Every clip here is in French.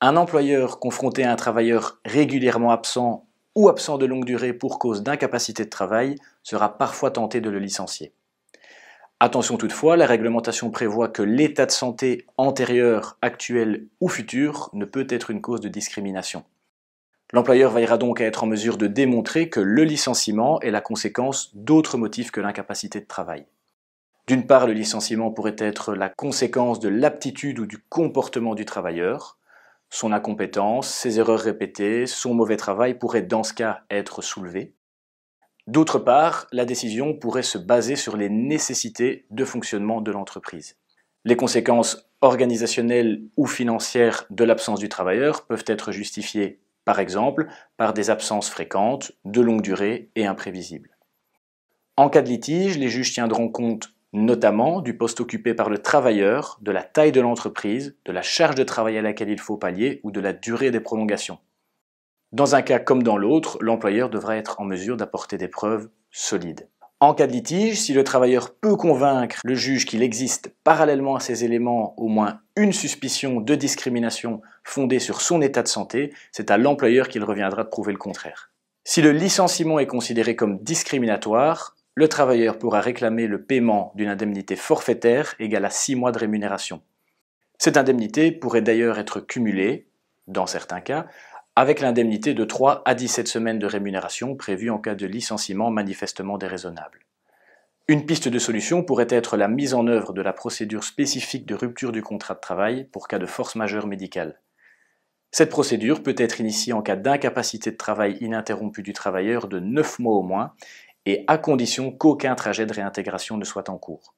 Un employeur confronté à un travailleur régulièrement absent ou absent de longue durée pour cause d'incapacité de travail sera parfois tenté de le licencier. Attention toutefois, la réglementation prévoit que l'état de santé antérieur, actuel ou futur ne peut être une cause de discrimination. L'employeur veillera donc à être en mesure de démontrer que le licenciement est la conséquence d'autres motifs que l'incapacité de travail. D'une part, le licenciement pourrait être la conséquence de l'aptitude ou du comportement du travailleur. Son incompétence, ses erreurs répétées, son mauvais travail pourraient dans ce cas être soulevés. D'autre part, la décision pourrait se baser sur les nécessités de fonctionnement de l'entreprise. Les conséquences organisationnelles ou financières de l'absence du travailleur peuvent être justifiées, par exemple, par des absences fréquentes, de longue durée et imprévisibles. En cas de litige, les juges tiendront compte notamment du poste occupé par le travailleur, de la taille de l'entreprise, de la charge de travail à laquelle il faut pallier ou de la durée des prolongations. Dans un cas comme dans l'autre, l'employeur devra être en mesure d'apporter des preuves solides. En cas de litige, si le travailleur peut convaincre le juge qu'il existe parallèlement à ces éléments au moins une suspicion de discrimination fondée sur son état de santé, c'est à l'employeur qu'il reviendra de prouver le contraire. Si le licenciement est considéré comme discriminatoire, le travailleur pourra réclamer le paiement d'une indemnité forfaitaire égale à 6 mois de rémunération. Cette indemnité pourrait d'ailleurs être cumulée, dans certains cas, avec l'indemnité de 3 à 17 semaines de rémunération prévue en cas de licenciement manifestement déraisonnable. Une piste de solution pourrait être la mise en œuvre de la procédure spécifique de rupture du contrat de travail pour cas de force majeure médicale. Cette procédure peut être initiée en cas d'incapacité de travail ininterrompue du travailleur de 9 mois au moins et à condition qu'aucun trajet de réintégration ne soit en cours.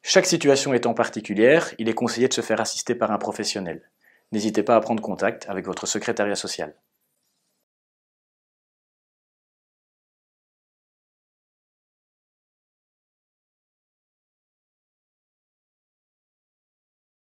Chaque situation étant particulière, il est conseillé de se faire assister par un professionnel. N'hésitez pas à prendre contact avec votre secrétariat social.